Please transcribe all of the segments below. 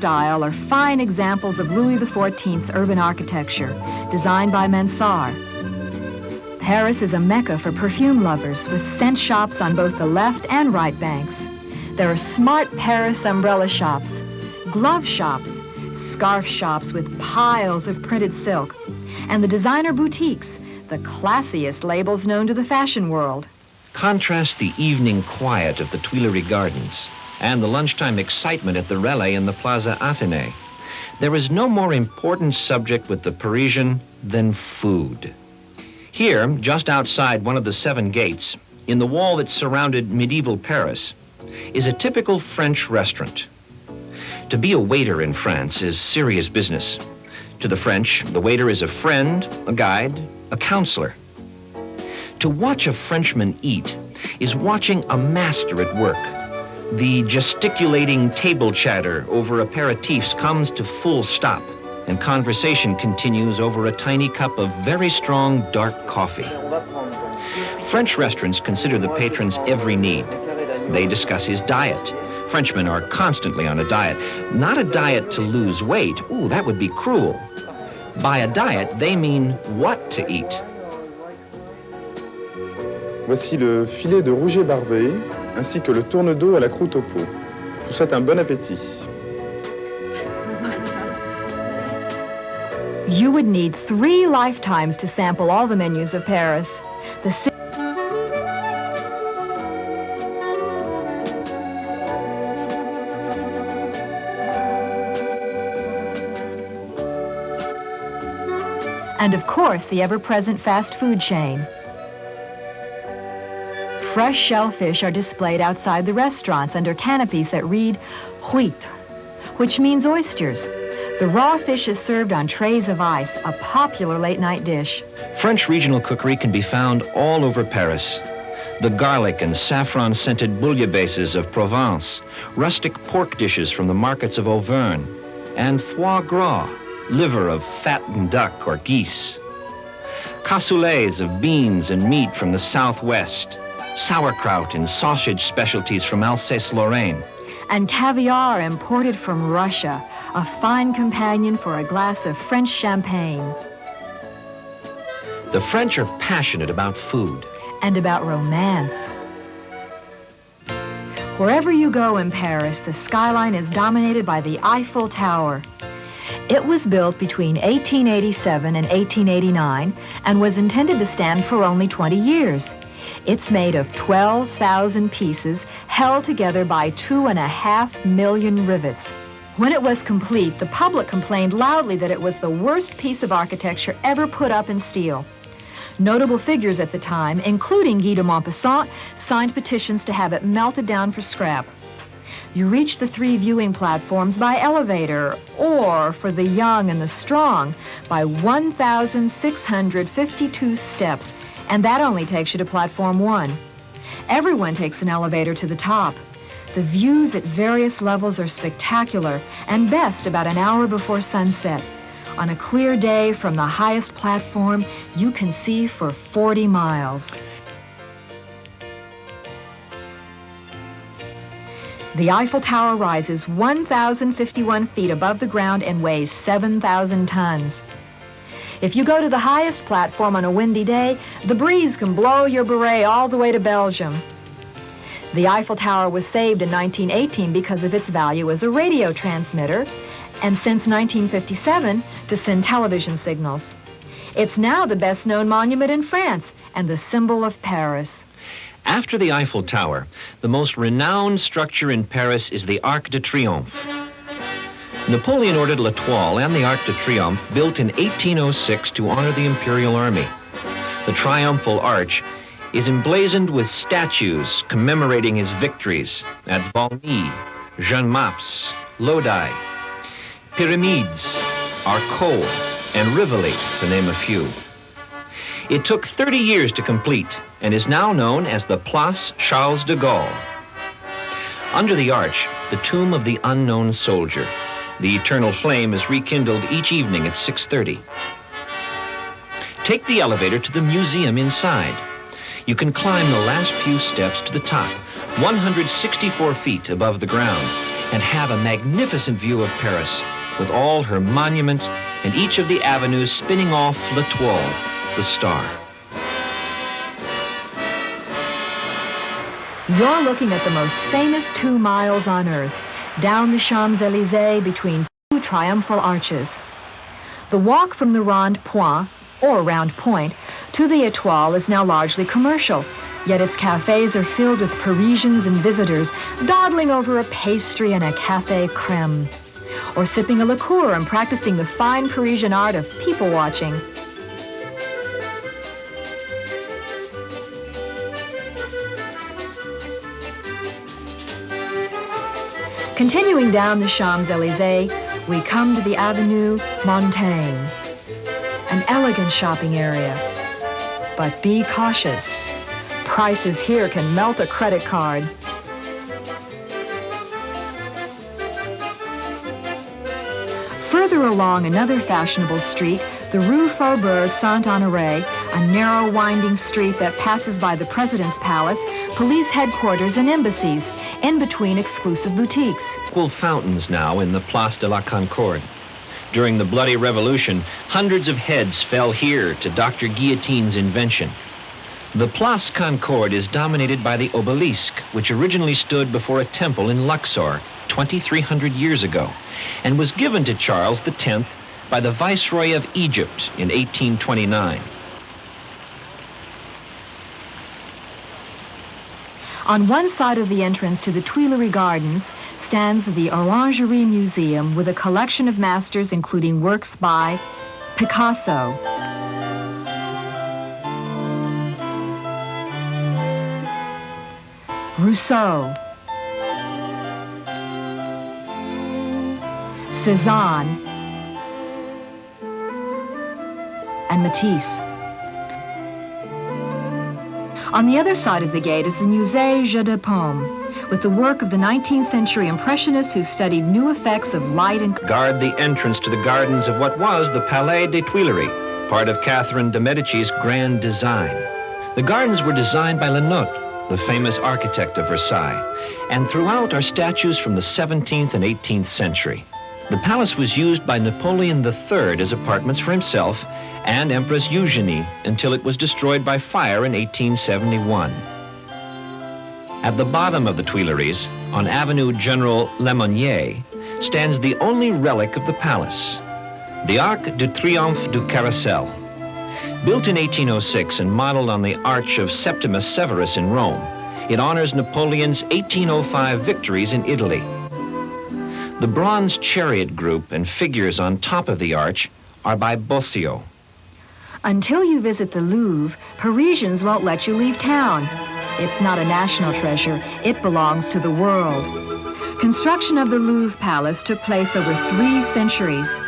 style are fine examples of Louis XIV's urban architecture, designed by Mansart. Paris is a mecca for perfume lovers, with scent shops on both the left and right banks. There are smart Paris umbrella shops, glove shops, scarf shops with piles of printed silk, and the designer boutiques, the classiest labels known to the fashion world. Contrast the evening quiet of the Tuileries Gardens and the lunchtime excitement at the Relais in the Plaza Athénée. There is no more important subject with the Parisian than food. Here, just outside one of the 7 gates, in the wall that surrounded medieval Paris, is a typical French restaurant. To be a waiter in France is serious business. To the French, the waiter is a friend, a guide, a counselor. To watch a Frenchman eat is watching a master at work. The gesticulating table chatter over aperitifs comes to full stop, and conversation continues over a tiny cup of very strong dark coffee. French restaurants consider the patron's every need. They discuss his diet. Frenchmen are constantly on a diet. Not a diet to lose weight. Ooh, that would be cruel. By a diet, they mean what to eat. Voici le filet de rouget barbé, ainsi que le tourne-dos à la croûte au pot. Je vous souhaite un bon appétit. You would need 3 lifetimes to sample all the menus of Paris. And of course, the ever-present fast food chain. Fresh shellfish are displayed outside the restaurants under canopies that read huîtres, which means oysters. The raw fish is served on trays of ice, a popular late-night dish. French regional cookery can be found all over Paris. The garlic and saffron-scented bouillabaisses of Provence, rustic pork dishes from the markets of Auvergne, and foie gras, liver of fattened duck or geese. Cassoulets of beans and meat from the southwest, sauerkraut and sausage specialties from Alsace-Lorraine. And caviar imported from Russia, a fine companion for a glass of French champagne. The French are passionate about food. And about romance. Wherever you go in Paris, the skyline is dominated by the Eiffel Tower. It was built between 1887 and 1889 and was intended to stand for only 20 years. It's made of 12,000 pieces held together by 2.5 million rivets. When it was complete, the public complained loudly that it was the worst piece of architecture ever put up in steel. Notable figures at the time, including Guy de Maupassant, signed petitions to have it melted down for scrap. You reach the 3 viewing platforms by elevator, or, for the young and the strong, by 1,652 steps, and that only takes you to platform 1. Everyone takes an elevator to the top. The views at various levels are spectacular, and best about an hour before sunset. On a clear day from the highest platform, you can see for 40 miles. The Eiffel Tower rises 1,051 feet above the ground and weighs 7,000 tons. If you go to the highest platform on a windy day, the breeze can blow your beret all the way to Belgium. The Eiffel Tower was saved in 1918 because of its value as a radio transmitter, and since 1957 to send television signals. It's now the best-known monument in France and the symbol of Paris. After the Eiffel Tower, the most renowned structure in Paris is the Arc de Triomphe. Napoleon ordered L'Étoile and the Arc de Triomphe built in 1806 to honor the Imperial Army. The triumphal arch is emblazoned with statues commemorating his victories at Valmy, Jeanne Maps, Lodi, Pyramides, Arcole, and Rivoli, to name a few. It took 30 years to complete and is now known as the Place Charles de Gaulle. Under the arch, the tomb of the unknown soldier. The eternal flame is rekindled each evening at 6:30. Take the elevator to the museum inside. You can climb the last few steps to the top, 164 feet above the ground, and have a magnificent view of Paris with all her monuments and each of the avenues spinning off l'étoile, the star. You're looking at the most famous 2 miles on Earth, down the Champs-Élysées between 2 triumphal arches. The walk from the Rond Point, or Round Point, to the Étoile is now largely commercial, yet its cafes are filled with Parisians and visitors dawdling over a pastry and a café crème, or sipping a liqueur and practicing the fine Parisian art of people watching. Continuing down the Champs-Élysées, we come to the Avenue Montaigne, an elegant shopping area. But be cautious. Prices here can melt a credit card. Further along another fashionable street, the Rue Faubourg Saint-Honoré, a narrow, winding street that passes by the President's Palace, police headquarters, and embassies, in between exclusive boutiques. Equal fountains now in the Place de la Concorde. During the Bloody Revolution, hundreds of heads fell here to Dr. Guillotine's invention. The Place Concorde is dominated by the obelisk, which originally stood before a temple in Luxor 2,300 years ago, and was given to Charles X by the Viceroy of Egypt in 1829. On one side of the entrance to the Tuileries Gardens stands the Orangerie Museum with a collection of masters including works by Picasso, Rousseau, Cézanne, and Matisse. On the other side of the gate is the Musée Jeu de Paume, with the work of the 19th century Impressionists who studied new effects of light and... Guard the entrance to the gardens of what was the Palais des Tuileries, part of Catherine de' Medici's grand design. The gardens were designed by Lenotre, the famous architect of Versailles, and throughout are statues from the 17th and 18th century. The palace was used by Napoleon III as apartments for himself and Empress Eugenie until it was destroyed by fire in 1871. At the bottom of the Tuileries, on Avenue General Lemonnier, stands the only relic of the palace, the Arc de Triomphe du Carrousel. Built in 1806 and modeled on the Arch of Septimus Severus in Rome, it honors Napoleon's 1805 victories in Italy. The bronze chariot group and figures on top of the arch are by Bosio. Until you visit the Louvre, Parisians won't let you leave town. It's not a national treasure. It belongs to the world. Construction of the Louvre Palace took place over 3 centuries,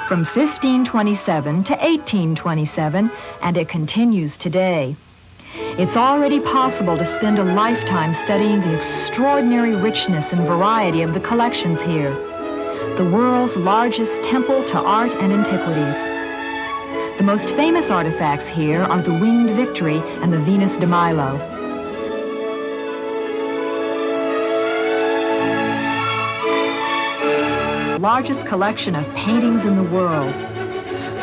from 1527 to 1827, and it continues today. It's already possible to spend a lifetime studying the extraordinary richness and variety of the collections here. The world's largest temple to art and antiquities. The most famous artifacts here are the Winged Victory and the Venus de Milo. The largest collection of paintings in the world.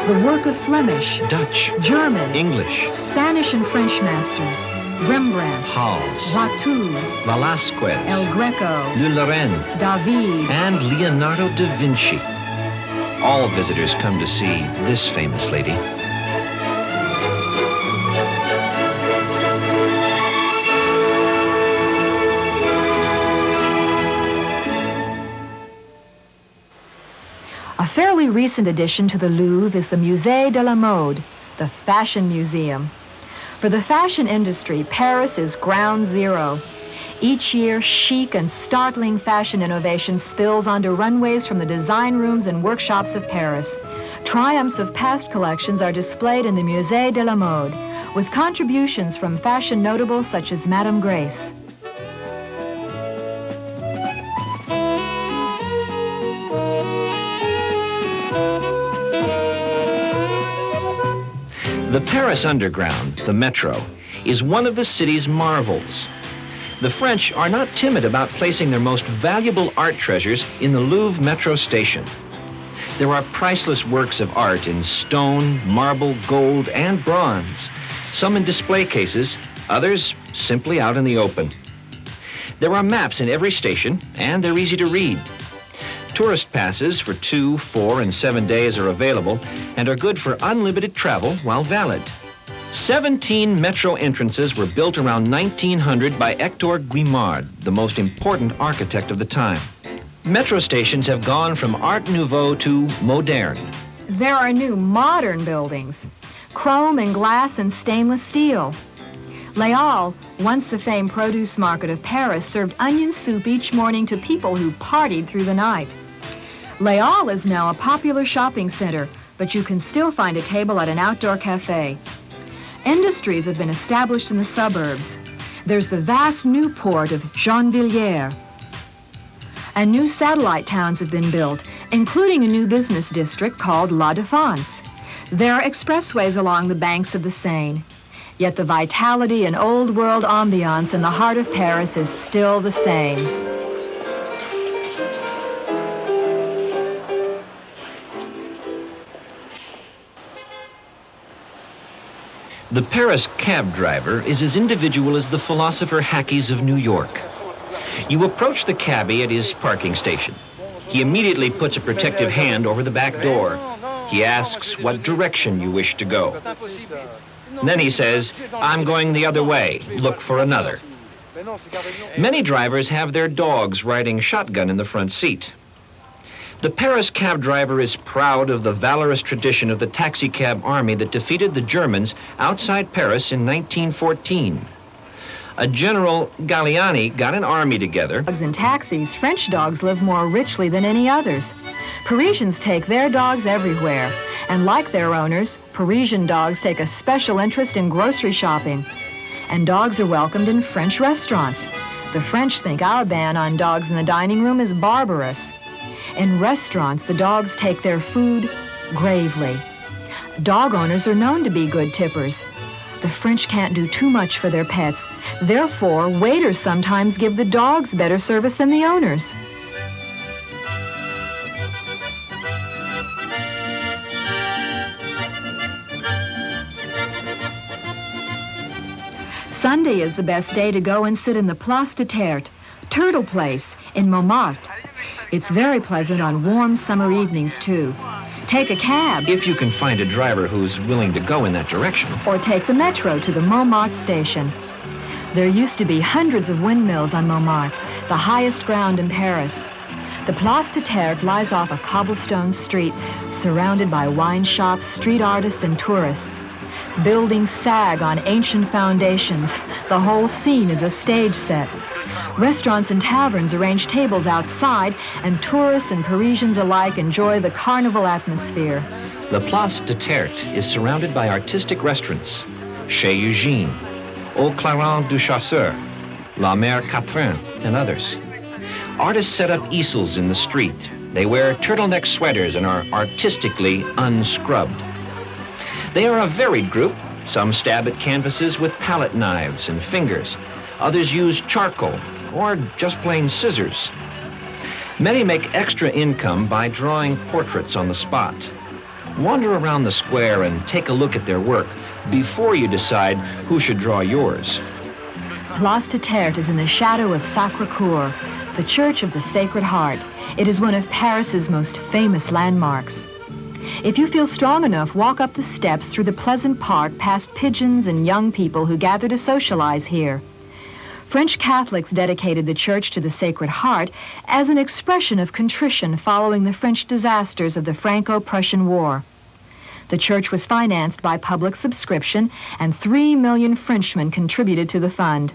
The work of Flemish, Dutch, German, English, Spanish and French masters, Rembrandt, Hals, Watteau, Velasquez, El Greco, Le Lorraine, David, and Leonardo da Vinci. All visitors come to see this famous lady. A fairly recent addition to the Louvre is the Musée de la Mode, the Fashion Museum. For the fashion industry, Paris is ground zero. Each year, chic and startling fashion innovation spills onto runways from the design rooms and workshops of Paris. Triumphs of past collections are displayed in the Musée de la Mode, with contributions from fashion notables such as Madame Grace. The Paris Underground, the metro, is one of the city's marvels. The French are not timid about placing their most valuable art treasures in the Louvre metro station. There are priceless works of art in stone, marble, gold, and bronze, some in display cases, others simply out in the open. There are maps in every station, and they're easy to read. Tourist passes for 2, 4, and 7 days are available and are good for unlimited travel while valid. 17 metro entrances were built around 1900 by Hector Guimard, the most important architect of the time. Metro stations have gone from Art Nouveau to moderne. There are new modern buildings, chrome and glass and stainless steel. Les Halles, once the famed produce market of Paris, served onion soup each morning to people who partied through the night. Les Halles is now a popular shopping center, but you can still find a table at an outdoor cafe. Industries have been established in the suburbs. There's the vast new port of Gennevilliers. And new satellite towns have been built, including a new business district called La Défense. There are expressways along the banks of the Seine. Yet the vitality and old world ambiance in the heart of Paris is still the same. The Paris cab driver is as individual as the philosopher Hackies of New York. You approach the cabbie at his parking station. He immediately puts a protective hand over the back door. He asks what direction you wish to go. Then he says, "I'm going the other way. Look for another." Many drivers have their dogs riding shotgun in the front seat. The Paris cab driver is proud of the valorous tradition of the taxicab army that defeated the Germans outside Paris in 1914. A General Galliani got an army together. Dogs and taxis, French dogs live more richly than any others. Parisians take their dogs everywhere. And like their owners, Parisian dogs take a special interest in grocery shopping. And dogs are welcomed in French restaurants. The French think our ban on dogs in the dining room is barbarous. In restaurants, the dogs take their food gravely. Dog owners are known to be good tippers. The French can't do too much for their pets. Therefore, waiters sometimes give the dogs better service than the owners. Sunday is the best day to go and sit in the Place de Terre, Turtle Place, in Montmartre. It's very pleasant on warm summer evenings, too. Take a cab. If you can find a driver who's willing to go in that direction. Or take the metro to the Montmartre station. There used to be hundreds of windmills on Montmartre, the highest ground in Paris. The Place de Terre lies off a cobblestone street, surrounded by wine shops, street artists, and tourists. Buildings sag on ancient foundations. The whole scene is a stage set. Restaurants and taverns arrange tables outside, and tourists and Parisians alike enjoy the carnival atmosphere. The Place de Terre is surrounded by artistic restaurants. Chez Eugène, Au Clairon du Chasseur, La Mère Catherine, and others. Artists set up easels in the street. They wear turtleneck sweaters and are artistically unscrubbed. They are a varied group. Some stab at canvases with palette knives and fingers. Others use charcoal or just plain scissors. Many make extra income by drawing portraits on the spot. Wander around the square and take a look at their work before you decide who should draw yours. Place de Terre is in the shadow of Sacré-Cœur, the Church of the Sacred Heart. It is one of Paris's most famous landmarks. If you feel strong enough, walk up the steps through the pleasant park past pigeons and young people who gather to socialize here. French Catholics dedicated the church to the Sacred Heart as an expression of contrition following the French disasters of the Franco-Prussian War. The church was financed by public subscription, and 3 million Frenchmen contributed to the fund.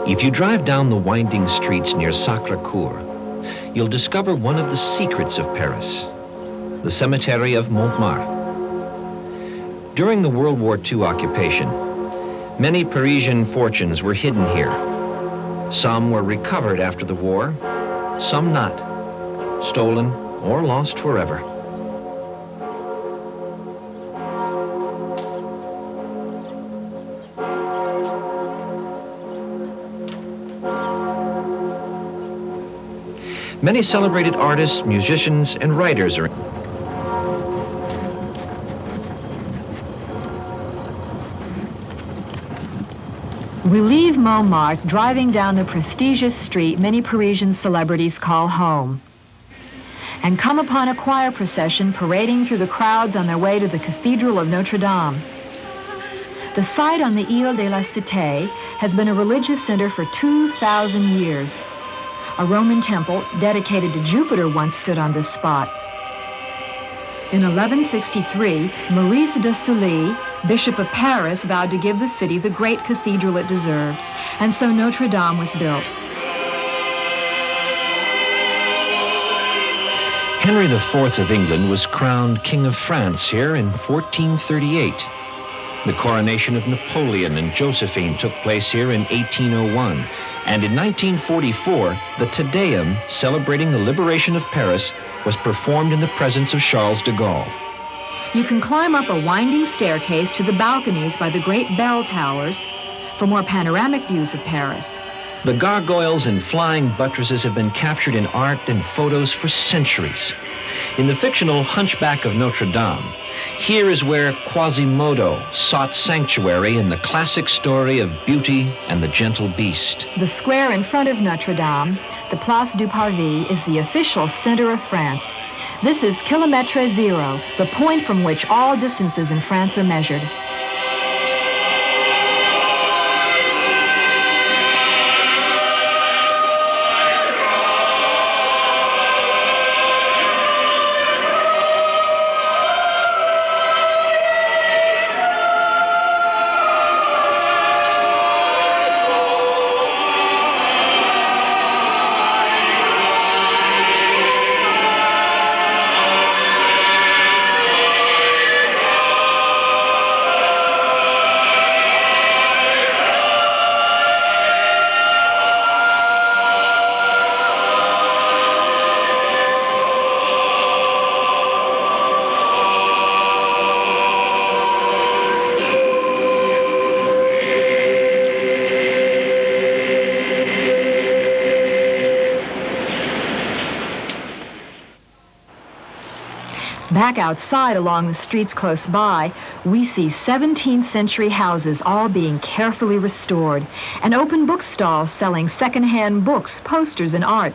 If you drive down the winding streets near Sacré-Cœur, you'll discover one of the secrets of Paris, the cemetery of Montmartre. During the World War II occupation, many Parisian fortunes were hidden here. Some were recovered after the war, some not, stolen or lost forever. Many celebrated artists, musicians, and writers are. We leave Montmartre driving down the prestigious street many Parisian celebrities call home, and come upon a choir procession parading through the crowds on their way to the Cathedral of Notre Dame. The site on the Ile de la Cité has been a religious center for 2,000 years. A Roman temple dedicated to Jupiter once stood on this spot. In 1163, Maurice de Sully, Bishop of Paris, vowed to give the city the great cathedral it deserved, and so Notre Dame was built. Henry IV of England was crowned King of France here in 1438. The coronation of Napoleon and Josephine took place here in 1801. And in 1944, the Te Deum, celebrating the liberation of Paris, was performed in the presence of Charles de Gaulle. You can climb up a winding staircase to the balconies by the great bell towers for more panoramic views of Paris. The gargoyles and flying buttresses have been captured in art and photos for centuries. In the fictional Hunchback of Notre Dame, here is where Quasimodo sought sanctuary in the classic story of Beauty and the Gentle Beast. The square in front of Notre Dame, the Place du Parvis, is the official center of France. This is Kilomètre Zero, the point from which all distances in France are measured. Back outside along the streets close by, we see 17th century houses all being carefully restored, and open bookstalls selling second-hand books, posters, and art.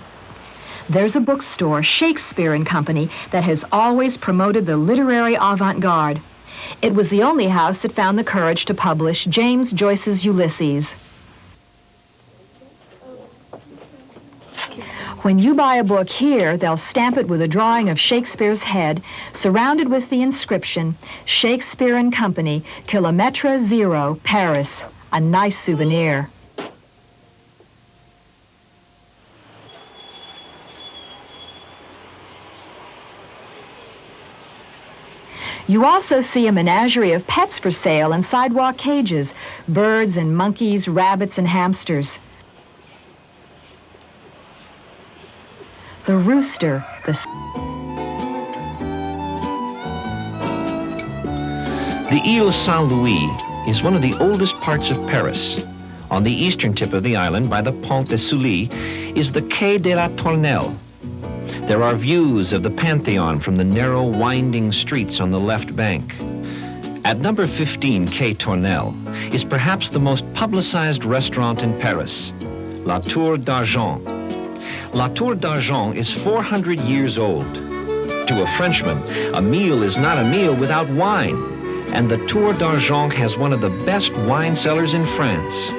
There's a bookstore, Shakespeare and Company, that has always promoted the literary avant-garde. It was the only house that found the courage to publish James Joyce's Ulysses. When you buy a book here, they'll stamp it with a drawing of Shakespeare's head, surrounded with the inscription, Shakespeare and Company, Kilomètre Zero, Paris. A nice souvenir. You also see a menagerie of pets for sale in sidewalk cages, birds and monkeys, rabbits and hamsters. The rooster, the Ile Saint-Louis is one of the oldest parts of Paris. On the eastern tip of the island, by the Pont de Sully, is the Quai de la Tournelle. There are views of the Pantheon from the narrow, winding streets on the left bank. At number 15 Quai Tournelle is perhaps the most publicized restaurant in Paris, La Tour d'Argent. La Tour d'Argent is 400 years old. To a Frenchman, a meal is not a meal without wine, and the Tour d'Argent has one of the best wine cellars in France.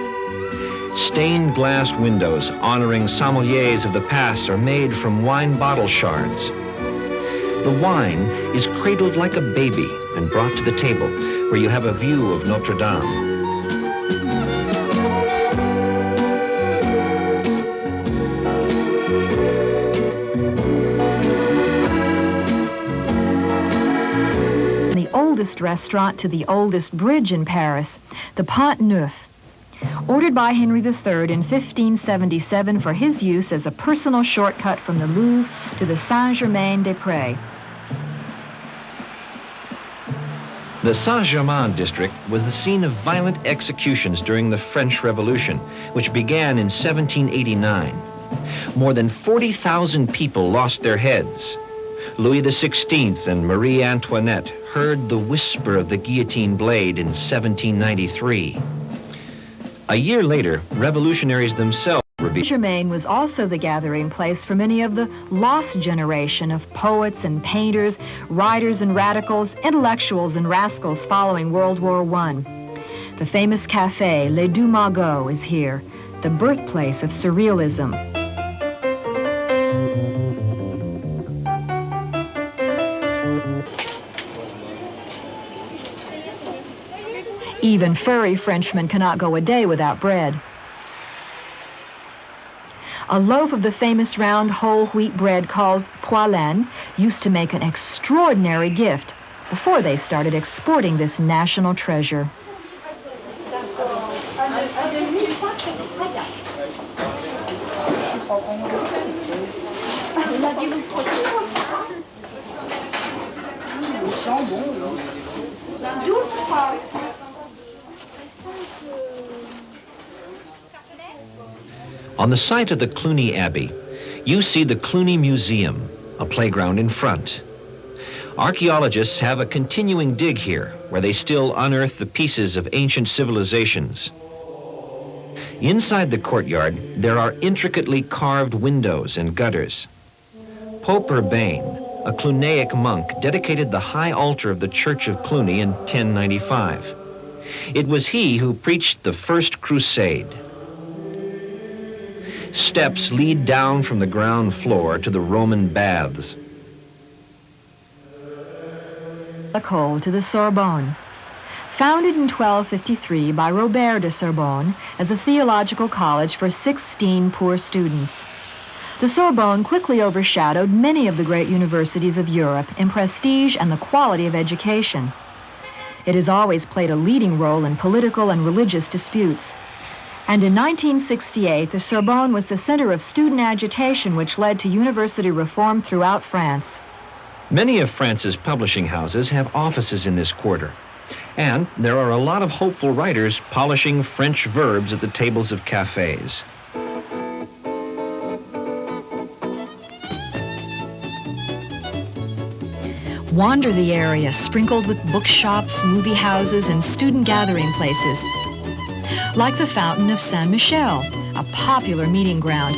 Stained glass windows honoring sommeliers of the past are made from wine bottle shards. The wine is cradled like a baby and brought to the table, where you have a view of Notre Dame. Oldest restaurant to the oldest bridge in Paris, the Pont Neuf. ordered by Henry III in 1577 for his use as a personal shortcut from the Louvre to the Saint-Germain-des-Prés. The Saint-Germain district was the scene of violent executions during the French Revolution, which began in 1789. More than 40,000 people lost their heads. Louis XVI and Marie Antoinette heard the whisper of the guillotine blade in 1793. A year later, revolutionaries themselves were Saint-Germain was also the gathering place for many of the lost generation of poets and painters, writers and radicals, intellectuals and rascals following World War I. The famous cafe, Les Deux Magots, is here, the birthplace of surrealism. Even furry Frenchmen cannot go a day without bread. A loaf of the famous round whole wheat bread called poilane used to make an extraordinary gift before they started exporting this national treasure. On the site of the Cluny Abbey, you see the Cluny Museum, a playground in front. Archaeologists have a continuing dig here, where they still unearth the pieces of ancient civilizations. Inside the courtyard, there are intricately carved windows and gutters. Pope Urbain, a Cluniac monk, dedicated the high altar of the Church of Cluny in 1095. It was he who preached the First Crusade. Steps lead down from the ground floor to the Roman baths. École to the Sorbonne. Founded in 1253 by Robert de Sorbonne as a theological college for 16 poor students. The Sorbonne quickly overshadowed many of the great universities of Europe in prestige and the quality of education. It has always played a leading role in political and religious disputes. And in 1968, the Sorbonne was the center of student agitation which led to university reform throughout France. Many of France's publishing houses have offices in this quarter. And there are a lot of hopeful writers polishing French verbs at the tables of cafes. Wander the area sprinkled with bookshops, movie houses, and student gathering places. Like the Fountain of Saint-Michel, a popular meeting ground.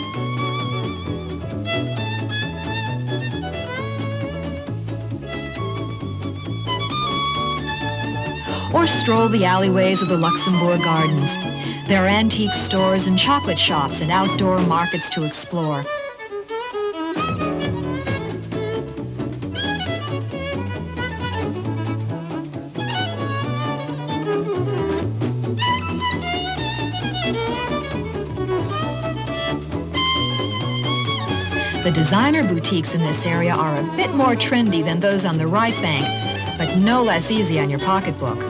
Or stroll the alleyways of the Luxembourg Gardens. There are antique stores and chocolate shops and outdoor markets to explore. The designer boutiques in this area are a bit more trendy than those on the right bank, but no less easy on your pocketbook.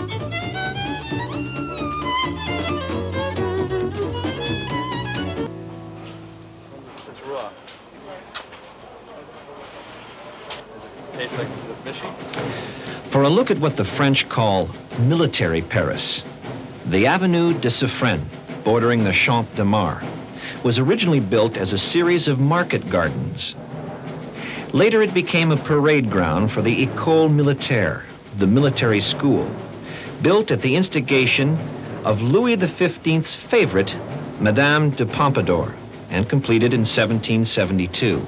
It's raw. Does it taste like fishy? For a look at what the French call military Paris, the Avenue de Suffren, bordering the Champ de Mars, was originally built as a series of market gardens. Later it became a parade ground for the École Militaire, the military school, built at the instigation of Louis XV's favorite, Madame de Pompadour, and completed in 1772.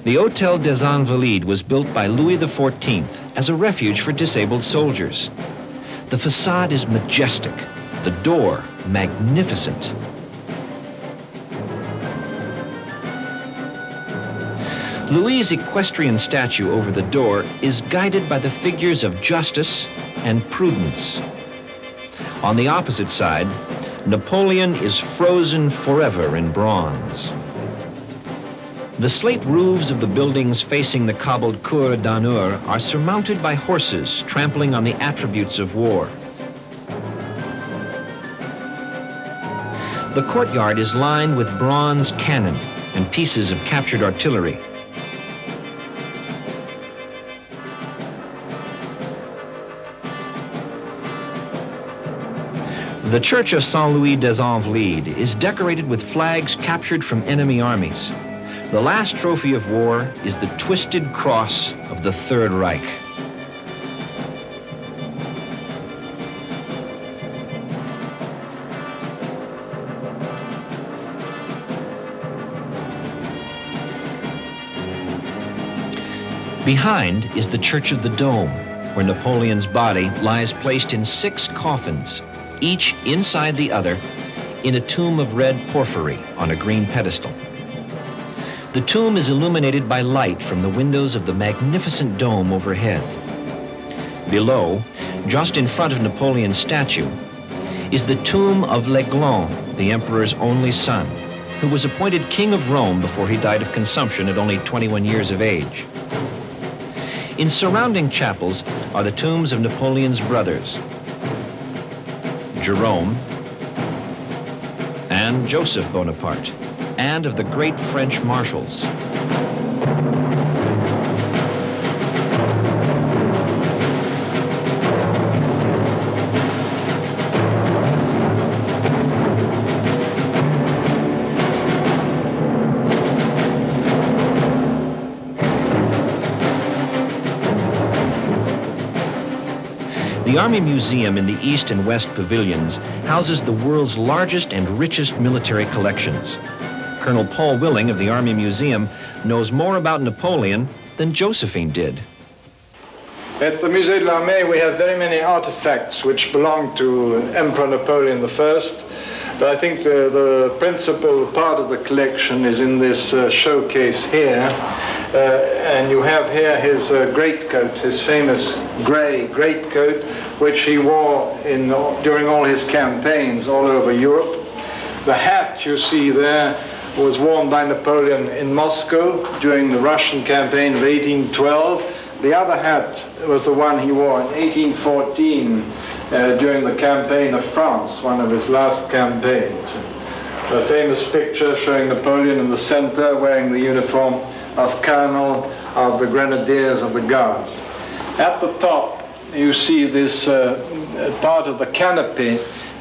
The Hôtel des Invalides was built by Louis XIV as a refuge for disabled soldiers. The facade is majestic, the door magnificent. Louis' equestrian statue over the door is guided by the figures of justice and prudence. On the opposite side, Napoleon is frozen forever in bronze. The slate roofs of the buildings facing the cobbled Cour d'Honneur are surmounted by horses trampling on the attributes of war. The courtyard is lined with bronze cannon and pieces of captured artillery. The Church of Saint-Louis des Invalides is decorated with flags captured from enemy armies. The last trophy of war is the twisted cross of the Third Reich. Behind is the Church of the Dome, where Napoleon's body lies placed in 6 coffins, each inside the other, in a tomb of red porphyry on a green pedestal. The tomb is illuminated by light from the windows of the magnificent dome overhead. Below, just in front of Napoleon's statue, is the tomb of l'Aiglon, the emperor's only son, who was appointed king of Rome before he died of consumption at only 21 years of age. In surrounding chapels are the tombs of Napoleon's brothers, Jerome and Joseph Bonaparte, and of the great French marshals. The Army Museum in the East and West pavilions houses the world's largest and richest military collections. Colonel Paul Willing of the Army Museum knows more about Napoleon than Josephine did. At the Musée de l'Armée, we have very many artifacts which belong to Emperor Napoleon I. But I think the principal part of the collection is in this showcase here. And you have here his greatcoat, his famous grey greatcoat, which he wore during all his campaigns all over Europe. The hat you see there was worn by Napoleon in Moscow during the Russian campaign of 1812. The other hat was the one he wore in 1814 during the campaign of France, one of his last campaigns. A famous picture showing Napoleon in the center wearing the uniform of Colonel of the Grenadiers of the Guard. At the top you see this part of the canopy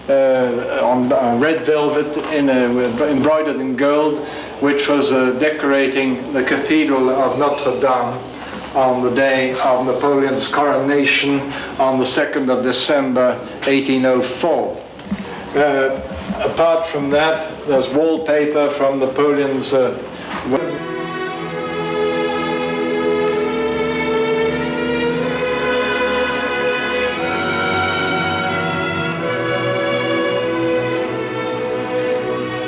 on red velvet embroidered in gold, which was decorating the Cathedral of Notre Dame on the day of Napoleon's coronation on the 2nd of December 1804. Apart from that, there's wallpaper from Napoleon's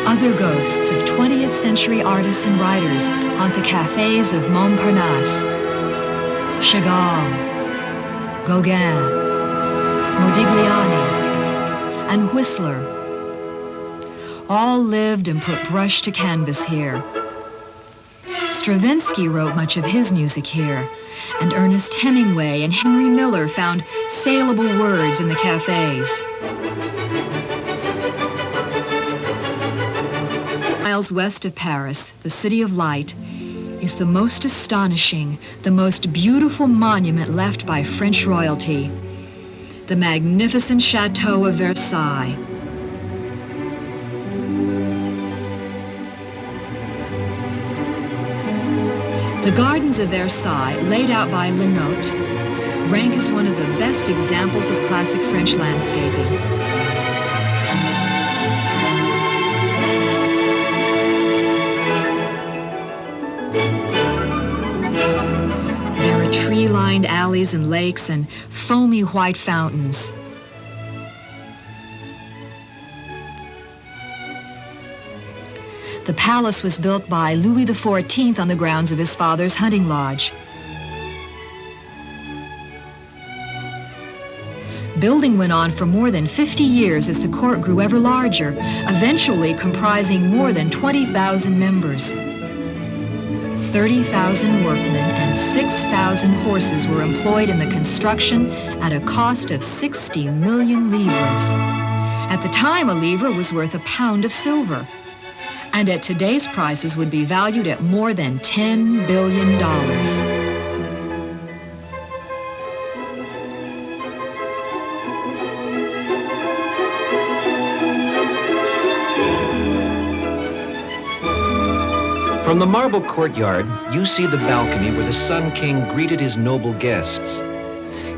Other ghosts of 20th century artists and writers haunt the cafes of Montparnasse. Chagall, Gauguin, Modigliani, and Whistler all lived and put brush to canvas here. Stravinsky wrote much of his music here, and Ernest Hemingway and Henry Miller found saleable words in the cafes. Miles west of Paris, the City of Light, is the most astonishing, the most beautiful monument left by French royalty, the magnificent Chateau of Versailles. The gardens of Versailles, laid out by Lenotte, rank as one of the best examples of classic French landscaping. Tree-lined alleys and lakes and foamy white fountains. The palace was built by Louis XIV on the grounds of his father's hunting lodge. Building went on for more than 50 years as the court grew ever larger, eventually comprising more than 20,000 members. 30,000 workmen and 6,000 horses were employed in the construction at a cost of 60 million livres. At the time, a livre was worth £1 of silver, and at today's prices would be valued at more than $10 billion. From the marble courtyard, you see the balcony where the Sun King greeted his noble guests.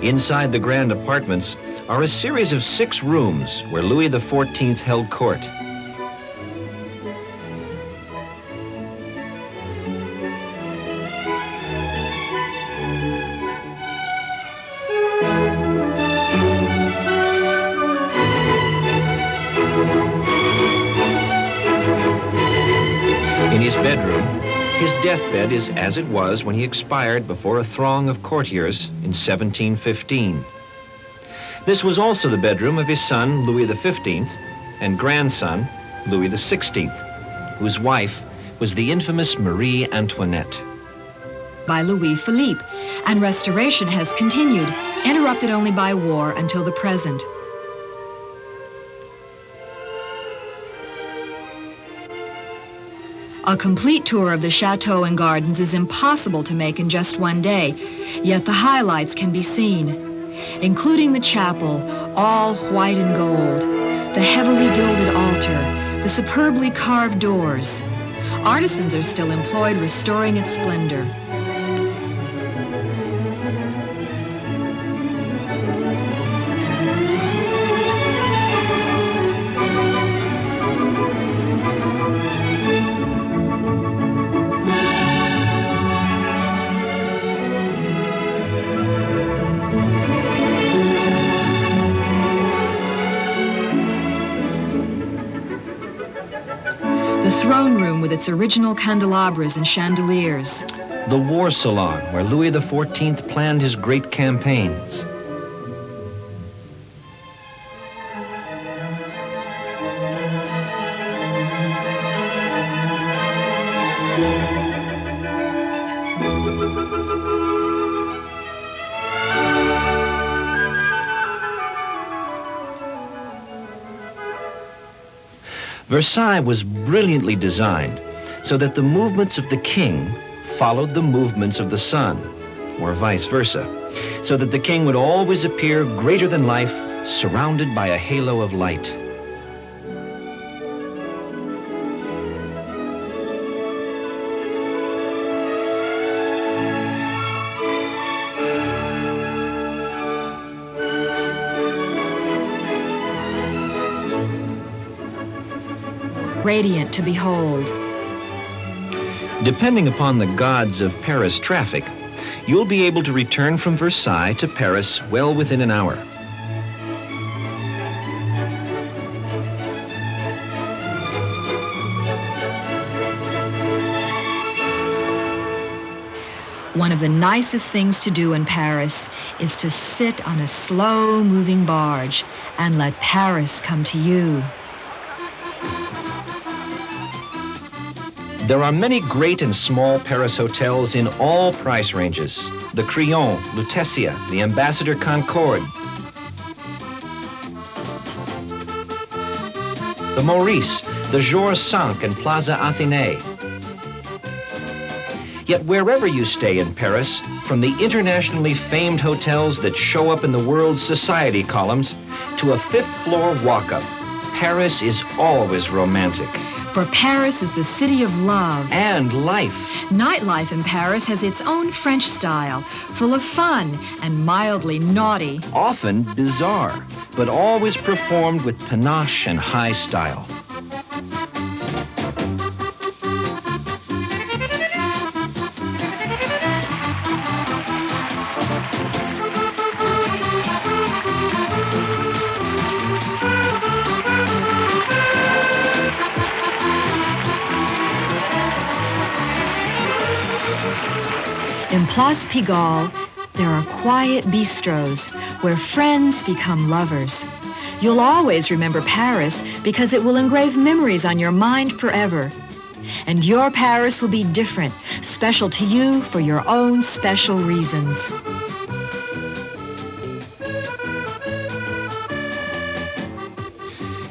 Inside the grand apartments are a series of 6 rooms where Louis XIV held court. In his bedroom, his deathbed is as it was when he expired before a throng of courtiers in 1715. This was also the bedroom of his son, Louis XV, and grandson, Louis XVI, whose wife was the infamous Marie Antoinette. By Louis Philippe, and restoration has continued, interrupted only by war until the present. A complete tour of the chateau and gardens is impossible to make in just one day, yet the highlights can be seen, including the chapel, all white and gold, the heavily gilded altar, the superbly carved doors. Artisans are still employed restoring its splendor. The throne room with its original candelabras and chandeliers. The war salon where Louis XIV planned his great campaigns. Versailles was brilliantly designed so that the movements of the king followed the movements of the sun, or vice versa, so that the king would always appear greater than life, surrounded by a halo of light. Radiant to behold. Depending upon the gods of Paris traffic, you'll be able to return from Versailles to Paris well within an hour. One of the nicest things to do in Paris is to sit on a slow-moving barge and let Paris come to you. There are many great and small Paris hotels in all price ranges. The Crillon, Lutetia, the Ambassador Concorde, the Maurice, the Georges V and Plaza Athénée. Yet wherever you stay in Paris, from the internationally famed hotels that show up in the world's society columns to a 5th-floor walk-up, Paris is always romantic. For Paris is the city of love. And life. Nightlife in Paris has its own French style, full of fun and mildly naughty. Often bizarre, but always performed with panache and high style. In Place Pigalle, there are quiet bistros where friends become lovers. You'll always remember Paris because it will engrave memories on your mind forever. And your Paris will be different, special to you for your own special reasons.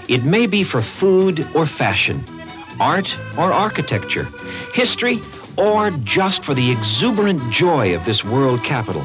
It may be for food or fashion, art or architecture, history or just for the exuberant joy of this world capital.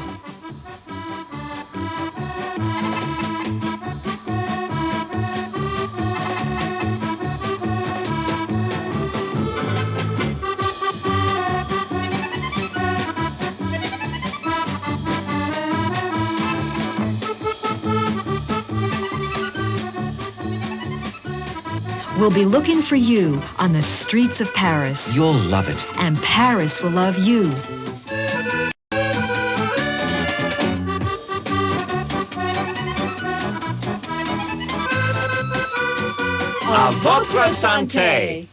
We'll be looking for you on the streets of Paris. You'll love it. And Paris will love you. À votre santé!